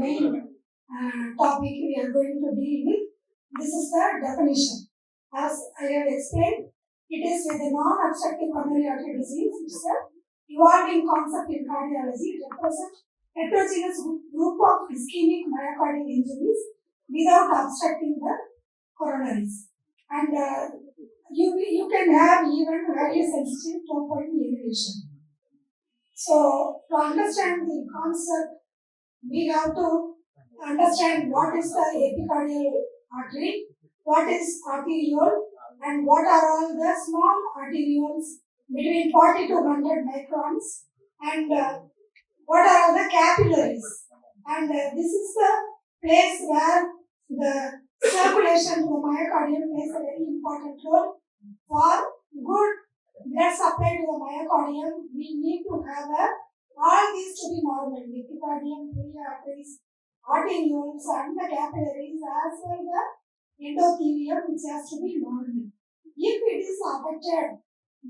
main topic we are going to deal with. This is the definition. As I have explained, it is with a non-obstructive coronary artery disease. It's a evolving concept in cardiology. It represents heterogeneous group of ischemic myocardial injuries without obstructing the coronaries. And you can have even highly sensitive top-body elevation. So to understand the concept, we have to understand what is the epicardial artery, what is arteriole, and what are all the small arterioles between 40 to 100 microns, and what are all the capillaries. And this is the place where the circulation to the myocardium plays a very important role. For good blood supply to the myocardium, we need to have all these to be normal: the epicardium, pili arteries, arterioles, and the capillaries, as well the endothelium, which has to be normal. If it is affected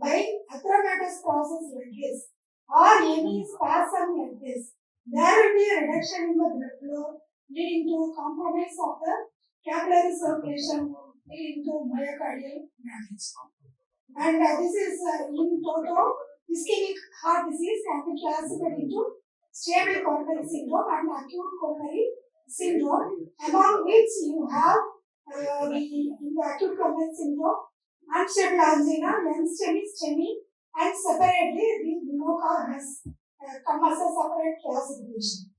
by atheromatous process like this, or any spasm like this, there will be a reduction in the blood flow, leading to compromise of the capillary circulation, leading to myocardial damage. And this is in total, ischemic heart disease can be classified into stable coronary syndrome and acute coronary syndrome, among which you have in the acute coronary syndrome, unstable angina, NSTEMI, STEMI, and separately the MINOCA has come as a separate classification.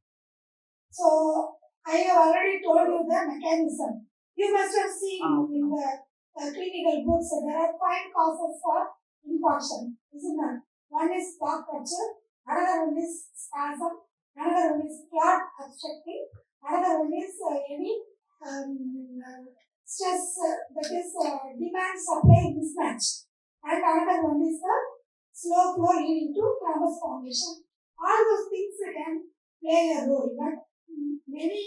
So I have already told you the mechanism. You must have seen in the clinical books that there are 5 causes for infarction, isn't it? One is clot rupture, another one is spasm, another one is clot obstructing, another one is any stress, that is demand supply mismatch, and another one is the slow flow leading to thrombus formation. All those things can play a role, but mainly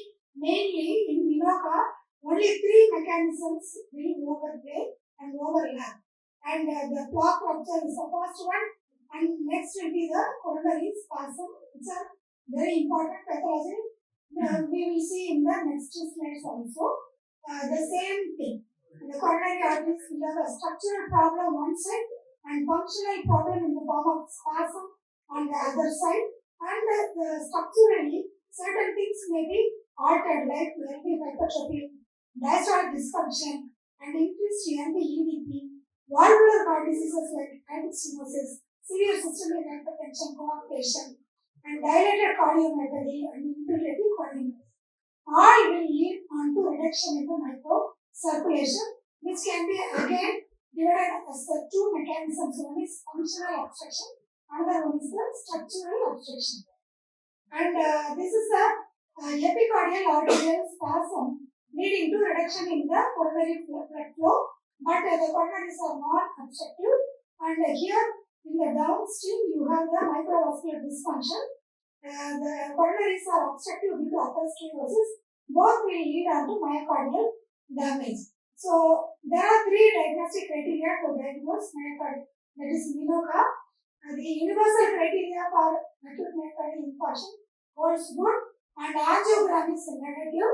in MINOCA, only 3 mechanisms will overplay and overlap. And the clot rupture is the first one, and next will be the coronary spasm, which are very important pathology. We will see in the next slides also. The same thing. The coronary arteries will have a structural problem one side and functional problem in the form of spasm on the other side. And structurally, certain things may be altered, like LV hypertrophy, diastolic dysfunction, and increased EDP, valvular heart diseases like aortic stenosis, severe systemic hypertension, coagulation, and dilated cardiomyopathy and infiltrating cardiomyopathy. All will lead on to reduction in the microcirculation, which can be again divided as the 2 mechanisms. One is functional obstruction, another one is the structural obstruction. And this is the epicardial arterial spasm leading to reduction in the coronary blood flow, but the coronaries are not obstructive. And here in the downstream you have the microvascular dysfunction. The coronaries are obstructive due to atherosclerosis. Both will lead on to myocardial damage. So there are 3 diagnostic criteria to diagnose myocardial, that is MINOCA. The universal criteria for acute myocardial infarction holds good, and angiogram is negative.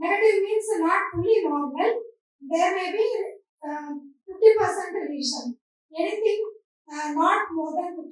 Negative means not fully normal. There may be 50% lesion. Anything not more than 50%.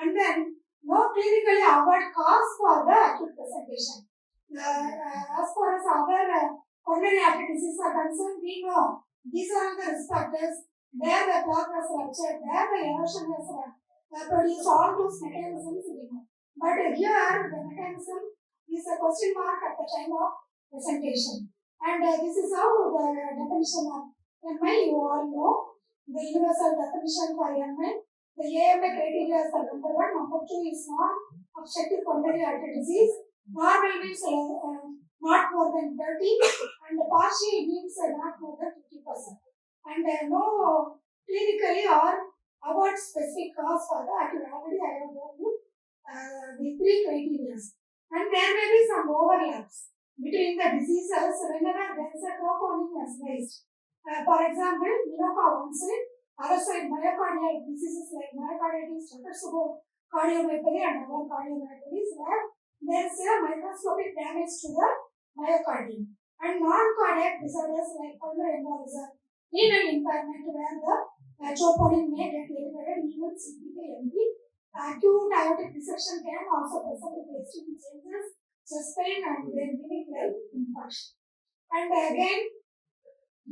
And then no clinically aware cause for the acute presentation. As far as other coronary artery diseases are concerned, we know these are the risk factors. There the clot has ruptured, there the erosion has produced, all those mechanisms we know. But here the mechanism is a question mark at the time of presentation. And this is how the definition of MI, you all know. The universal definition for MI. The AMI criteria is the number 1. Number 2 is non-obstructive coronary artery disease. Normal means not more than 30, and partial means not more than 50%. And no clinically or about specific cause for the acute. Already I have told you the 3 criteria. And there may be some overlaps between the diseases whenever there is a troponin raised. For example, MINOCA one side, other side myocardial diseases like myocarditis, cardiomyopathy, and other cardiomyopathies where there is a microscopic damage to the myocardium. And non-cardiac disorders like pulmonary embolism, renal impairment where the troponin may get elevated even significantly. Acute aortic dissection can also present with extreme changes, chest pain, and then giving like infarction. And again,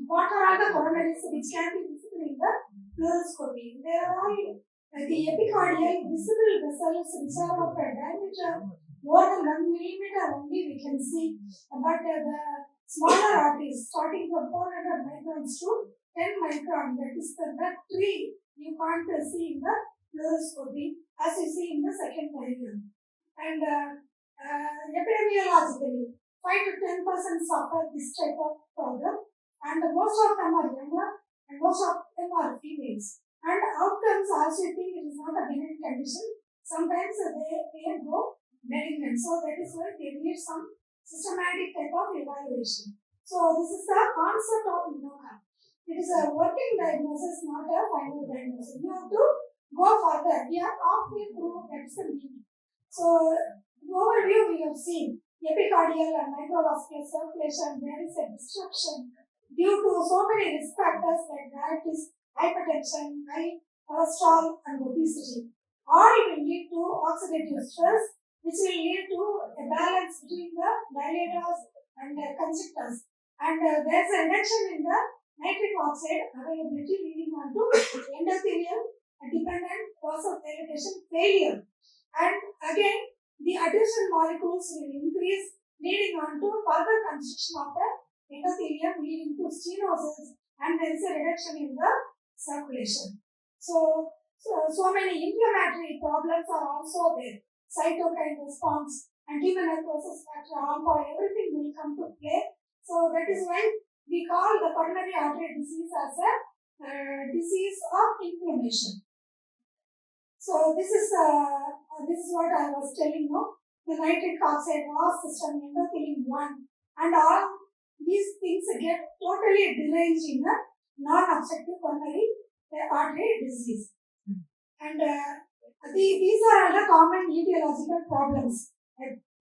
what are all the coronaries which can be visible in the fluoroscopy? There are all the epicardial visible vessels which are of a diameter more than 1 millimeter only we can see, but the smaller arteries starting from 400 microns to 10 micron, that is the tree you can't see in the fluoroscopy as you see in the second diagram. And epidemiologically, 5 to 10% suffer this type of problem, and most of them are younger and most of them are females. And outcomes also, you think it is not a benign condition, sometimes they go malignant. So that is why they need some systematic type of evaluation. So this is the concept of INOCA. It is a working diagnosis, not a final diagnosis. You have to go further. We are halfway through, that's the meaning. So overview we have seen epicardial and microvascular circulation. There is a disruption due to so many risk factors like diabetes, hypertension, high cholesterol, and obesity. All will lead to oxidative stress, which will lead to a balance between the dilators and the constrictors. And there is a reduction in the nitric oxide availability, leading on to endothelial dependent vasodilatation failure. And again, the additional molecules will increase, leading on to further constriction of the endothelium, leading to stenosis, and there is a reduction in the circulation. So many inflammatory problems are also there. Cytokine response, anti-necrosis factor, alpha, everything will come to play. So that is why we call the coronary artery disease as a disease of inflammation. So this is what I was telling you. The nitric oxide loss system, endothelium 1, and all these things get totally deranged in the non-obstructive coronary artery disease. And these are all the common etiological problems.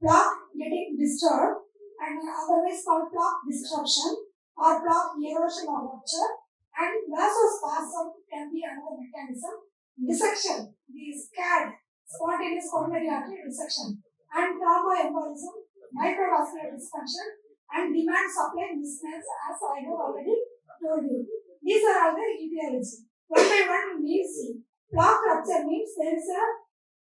Plaque getting disturbed, and otherwise called plaque disruption or plaque erosion or rupture, and vasospasm can be another mechanism. Dissection, the SCAD, spontaneous coronary artery dissection, and thromboembolism, microvascular dysfunction, and demand supply mismatch, as I have already told you. These are all the etiology. One by one we see. Plaque rupture means there is a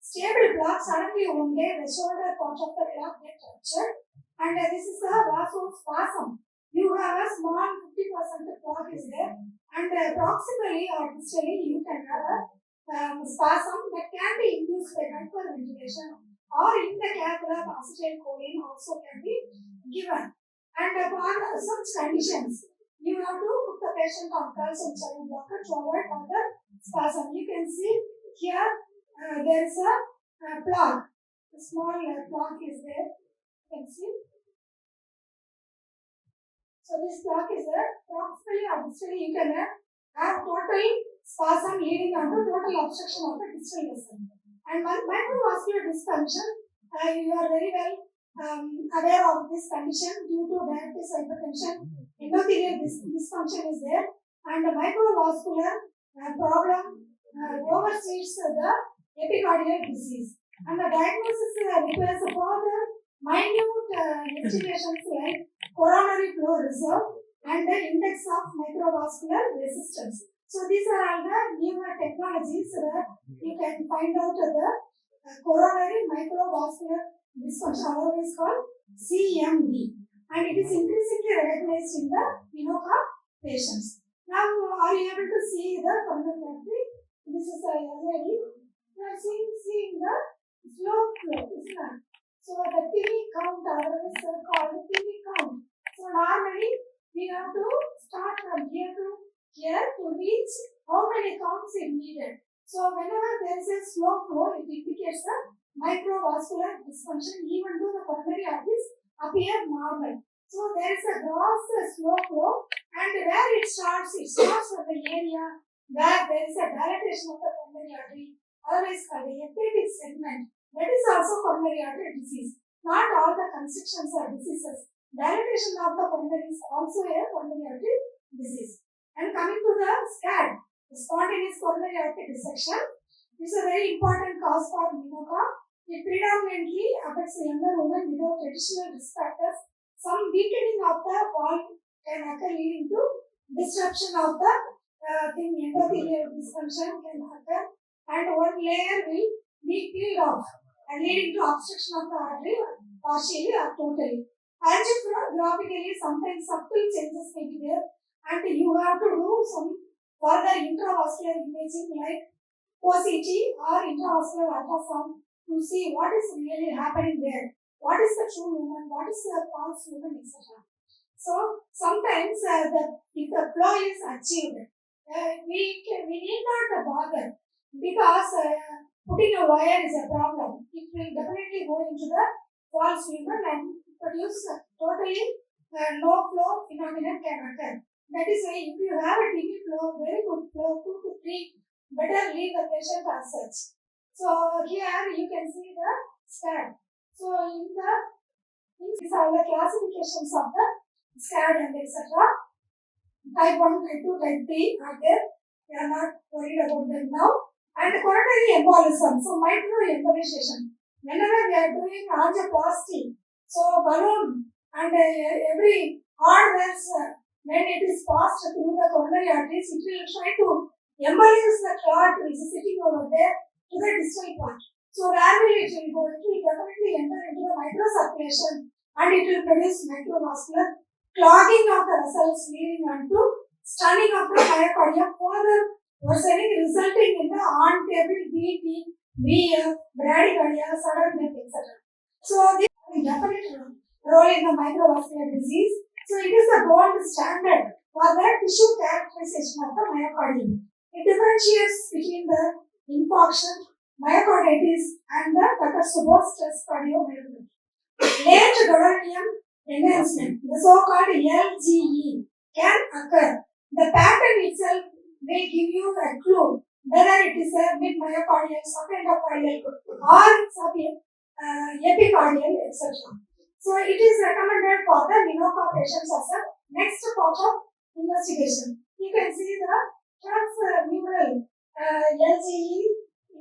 stable plaque, suddenly one day the shoulder part of the plaque gets ruptured, and this is the vasospasm. You have a small 50% plaque is there, and proximally or distally you can have a spasm that can be induced by hyperventilation, or in the calculus acetylcholine also can be given. And for such conditions, you have to put the patient on calcium channel blocker to avoid further spasm. You can see here there is a plaque. A small plaque is there. You can see. So this plaque is there. Proximally or distally you can have total spasm leading on to total obstruction of the distal vessel. And microvascular dysfunction, you are very well aware of this condition due to diabetes, hypertension, endothelial dysfunction is there, and the microvascular problem oversees the epicardial disease. And the diagnosis requires further minute investigations like coronary flow reserve and the index of microvascular resistance. So these are all the newer technologies that you can find out the coronary microvascular dysfunction, otherwise called CMD, and it is increasingly recognized in the INOCA patients. Now, are you able to see the coronary artery? This is a LED. You are seeing the slow flow, isn't it? So the PV count, otherwise called PV count. So normally we have to start from here to here to reach how many counts is needed. So whenever there is a slow flow, it indicates the microvascular dysfunction, even though the coronary arteries appear normal. So there is a gross slow flow, and where it starts from the area where there is a dilatation of the coronary artery, otherwise called the hepatic segment. That is also coronary artery disease. Not all the constrictions are diseases. Dilatation of the coronary is also a coronary artery disease. And coming to the SCAD, the spontaneous coronary artery dissection, is a very important cause for MINOCA. It predominantly affects younger women without additional risk factors. Some weakening of the wall can occur, leading to disruption of the endothelial dysfunction can occur, and one layer will be peeled off and leading to obstruction of the artery partially or totally. Angiographically, sometimes subtle changes may be there, and you have to do some further intravascular imaging like OCT or intravascular ultrasound to see what is really happening there, what is the true movement, what is the false movement, etc. So sometimes if the flow is achieved, we need not bother, because putting a wire is a problem. It will definitely go into the false movement and produce totally no flow phenomenon can occur. That is why if you have a TV flow, very good flow, 2 to 3, better leave the patient as such. So here you can see the SCAD. So these are the classifications of the SCAD and etc. Type 1, type 2, type 3 are there. We are not worried about them now. And coronary embolism, so microembolization. Whenever we are doing angioplasty, so balloon and every hardware, when it is passed through the coronary arteries, it will try to embolize the clot which is sitting over there to the distal part. So where will it will go? It will definitely enter into the microcirculation and it will produce microvascular clogging of the vessels, leading on to stunning of the myocardium, further worsening, resulting in the on-table VT, VF, bradycardia, sudden death, etc. So this is a definite role in the microvascular disease. So it is a gold standard for the tissue characterization of the myocardium. It differentiates between the infarction, myocarditis, and the Takotsubo stress cardiomyopathy. Late gadolinium enhancement, the so-called LGE, can occur. The pattern itself will give you a clue whether it is a mid-myocardial, subendocardial, or epicardial, etc. So it is recommended for the MINOCA patients as a next part of investigation. You can see the transmural LGE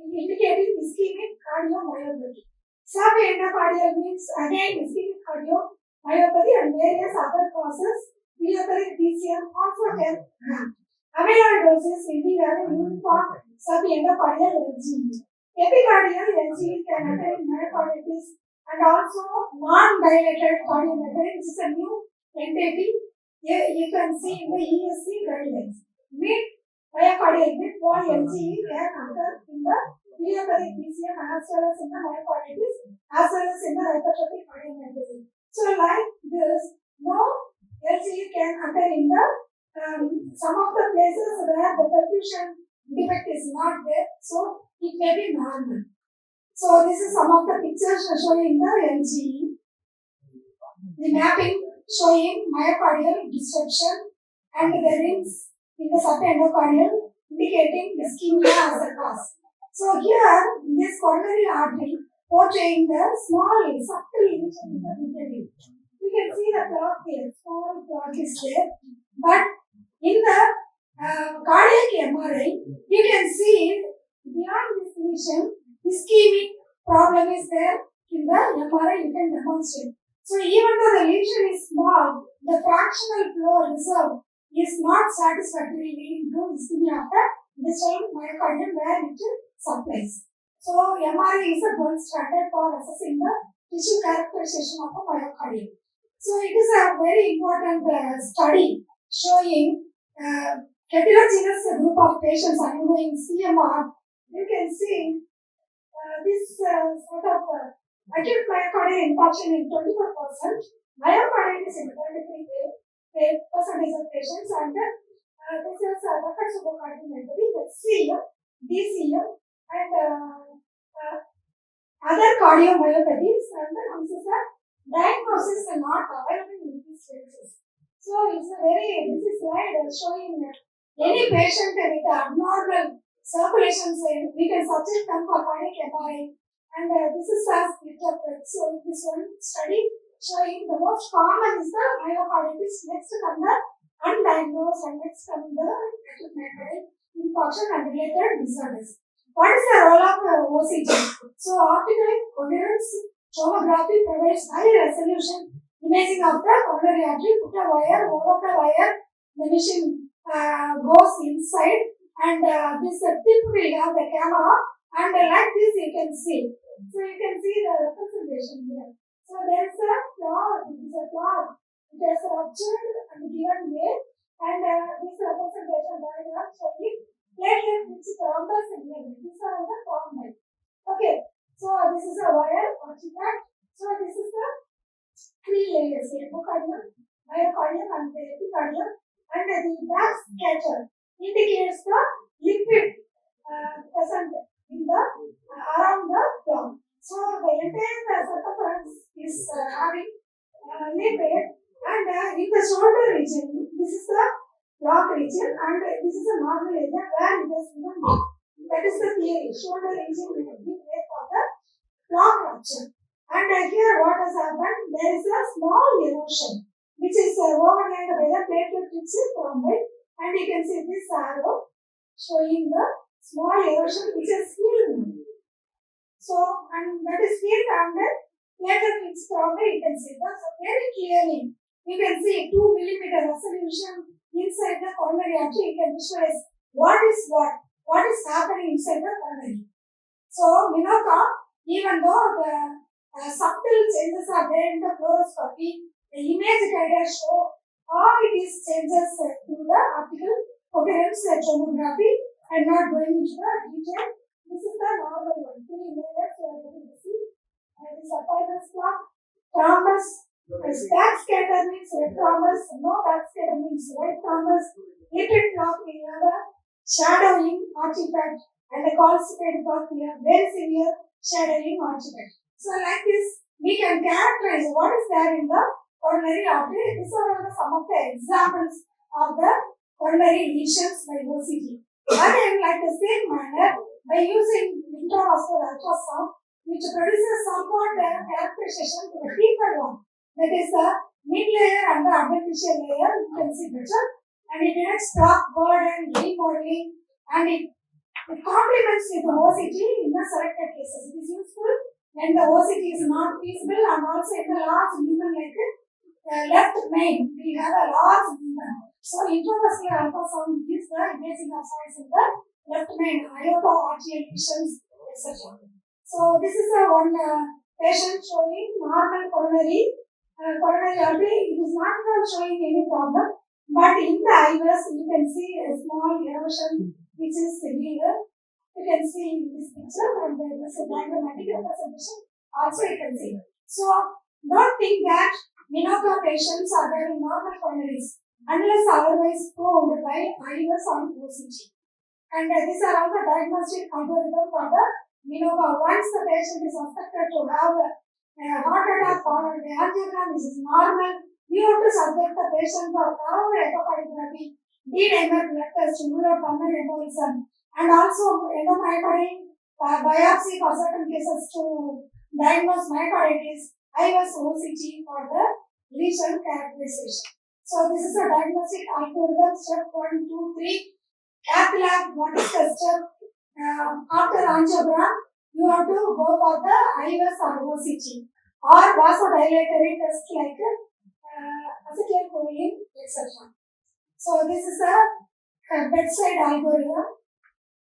indicating ischemic cardiomyopathy. Subendocardial means again ischemic cardiomyopathy and various other causes. Piliacal PCM also can have. Amyloidosis will be a uniform subendocardial LGE. Epicardial LGE can occur in myocarditis and also non-dilated cardiomyopathy, which is a new entity. You can see in the ESC guidelines. Mid-myocardial mid-wall LGE can occur in the piliacal PCM as well as in the myocarditis as well as in the hypertrophic cardiomyopathy. So like this, no LGE can occur in the some of the places where the perfusion defect is not there, so it may be normal. So this is some of the pictures showing the LGE. The mapping showing myocardial disruption and the rings in the subendocardial indicating ischemia as a cause. So here in this coronary artery portraying the small subtle lesion in the middle. You can see the clot here, small clot is there, but in the cardiac MRI, you can see beyond this lesion, ischemic problem is there in the MRI, you can demonstrate. So even though the lesion is small, the fractional flow reserve is not satisfactory, leading to ischemia of the distal myocardium where it supplies. So MRI is a gold standard for assessing the tissue characterization of the myocardium. So it is a very important study showing heterogeneous group of patients undergoing CMR. You can see this sort of acute myocardial infarction in 24%, myocarditis in 23% of patients, and this is Takotsubo cardiomyopathy, HCM, DCM, and other cardiomyopathies, and this is a diagnosis is not available in these cases. So it's a this is slide showing any patient with abnormal circulations, we can suggest them for cardiac MRI And this is a split up. So this one study showing the most common is the myocarditis. Next come the undiagnosed, and next come the acute myocardial infarction and related disorders. What is the role of OCT? So optical coherence tomography provides high resolution imaging of the coronary artery. Put a wire over the wire, the machine goes inside, and this tip will have the camera, and like this you can see. So you can see the representation here. So there is a flaw. It is a flaw. It has ruptured and given way, and this representation diagram showing platelet which thrombus and these are the thrombi. Okay. So this is a wire artifact. So this is the three layers: endocardium, myocardium, and the epicardium, and the back scatter indicates the liquid present in the around the plum. So the entire circumference is having lipid, and in the shoulder region, this is the block region, and this is a normal area where it is given. That is the theory. Shoulder region will be there for the block rupture. And here what has happened? There is a small erosion which is overlaid by the platelet rich thrombi, and you can see this arrow showing the small erosion which is healed. So, and that is healed under platelet rich thrombi. You can see that. So very clearly you can see 2 millimeter resolution inside the coronary artery. You can visualize what is happening inside the coronary. So Minoka, even though the subtle changes are there in the fluoroscopy, the image guiders show all these changes through the optical coherence tomography. I'm not going into the detail. This is the normal one. 3 layers you are going to see. This is a fibrous clot, thrombus, back scatter means red thrombus, no back scatter means white thrombus, lipid clot, we have a shadowing artifact, and a calcified clot, we have very severe shadowing artifact. So like this, we can characterize what is there in the coronary artery. These are some of the examples of the coronary lesions by OCT. Again, like the same manner, by using intravascular ultrasound, which produces somewhat characterization to the deeper one, that is the mid layer and the adventitial layer, you can see better, and it detects plaque burden, remodeling, and it complements with the OCT in the selected cases. It is useful when the OCT is not feasible, and also in the large lumen like left main, we have a large lumen. So intravascular ultrasound gives the imaging of size in the left main, aorta, arterial lesions, etc. So this is a one patient showing normal coronary artery. It is not showing any problem, but in the IVS you can see a small erosion which is severe. You can see in this picture, and there is a diagrammatic representation also you can see. So don't think that Minoka patients are having normal coronaries unless otherwise proved by IVS or OCT. And these are all the diagnostic algorithm for the Minoka. Once the patient is suspected to have a heart attack or the angiogram is normal, we have to subject the patient for thorough echocardiography, D-dimer blood test to rule out pulmonary embolism, and also endomyocardial biopsy for certain cases to diagnose myocarditis, IVS OCT for the lesion characterization. So this is a diagnostic algorithm. Step 1, 2, 3. Cath lab, what is the step? After angiogram, you have to go for the IVS or OCT or vasodilatory test like acetylcholine, etc. So this is a bedside algorithm.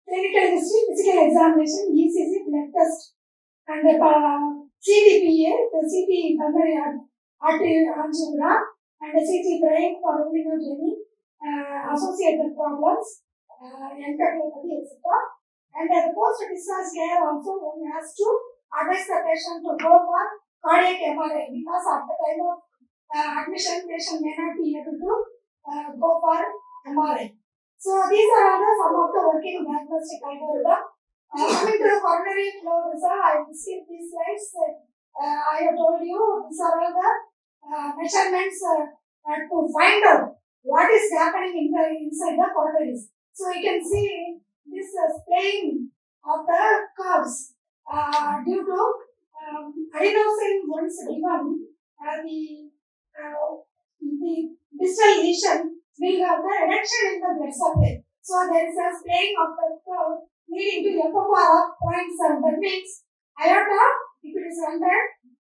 Clinical history, physical examination, ECG, blood test, and the CTPA, the CT pulmonary artery angiogram, and the CT brain for ruling out any associated problems, encephalopathy, etc. And the post-discharge care also one has to advise the patient to go for cardiac MRI, because at the time of admission, patient may not be able to go for MRI. So these are all some of the working diagnostic algorithm. Coming to the coronary flow reserve, I will skip these slides. I have told you these are all the measurements to find out what is happening inside the coronaries. So you can see this playing of the curves due to adenosine once given, the distal lesion will have the reduction in the blood supply. So there is a spraying of the curve leading to FFR of 0.7. That means aorta, if it is 100,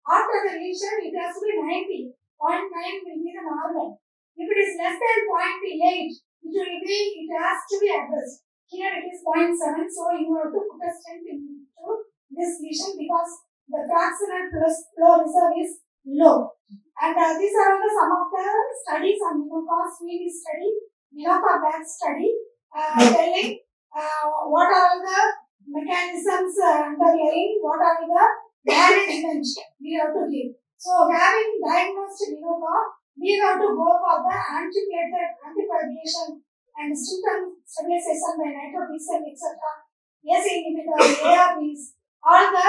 after the lesion it has to be 90. 0.9 will be the normal. If it is less than 0.8, it has to be addressed. Here it is 0.7, so you have to put a stent into this lesion because the fractional flow reserve is low. And these are some of the studies on Minoka, Swedish study, Minoka back study, telling what are the mechanisms underlying, what are the management we have to give. So having diagnosed Minoka, we have to go for the antiplatelet, anticoagulation and symptom stabilization by nitroglycerin, etc. ACE inhibitor, ARBs, all the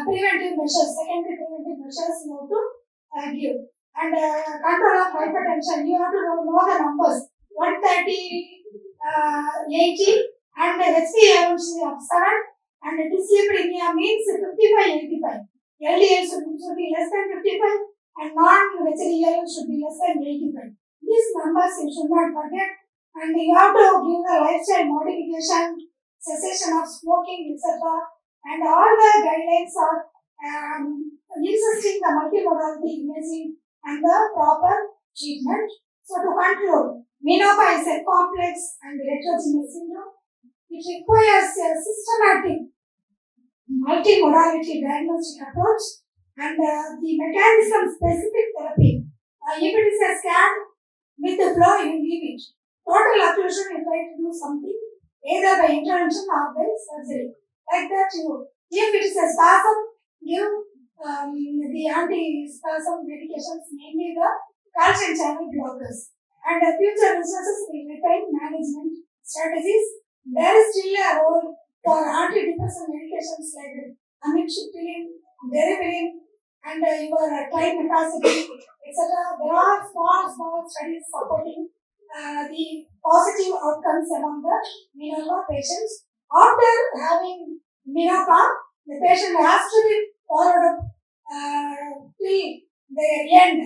preventive measures, secondary preventive measures you have to give. And control of hypertension, you have to know the numbers. 130, 80, and HbA1c of 7, and dyslipidemia means 55, 85. LDL should be less than 55, and non-HDL should be less than 85. These numbers you should not forget, and you have to give the lifestyle modification, cessation of smoking, etc. And all the guidelines are insisting the multimodality imaging and the proper treatment. So to conclude, Minoka is a complex and heterogeneous syndrome. It requires a systematic multimodality diagnostic approach and the mechanism-specific therapy. If it is a scan with the flow, you leave it. Total occlusion, you try to do something either by intervention or by surgery. Like that, if it is a spasm, give the anti-spasm medications, mainly the calcium channel blockers. And future resources will refine management strategies. There is still a role for antidepressant medications like amitriptyline, derivaline, and your climetazidine, etc. There are small studies supporting the positive outcomes among the Minoka patients. After having Minoka, the patient has to be followed up till the end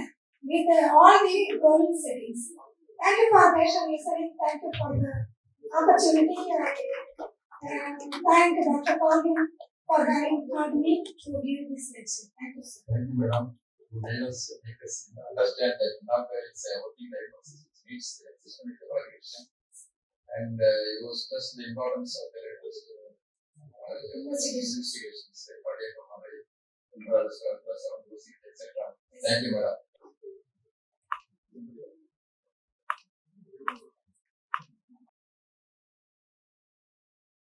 with all the goal settings. Thank you for patient listening. Thank you for the opportunity. Thank Dr. Colvin for having called me to give this lecture. Thank you, sir. Thank you, madam. To make us understand that Minoka is a working diagnosis which meets the systemic evaluation, and you stress the importance of the latest investigations, cardiac MRI, ultrasound, etc. Thank you, madam.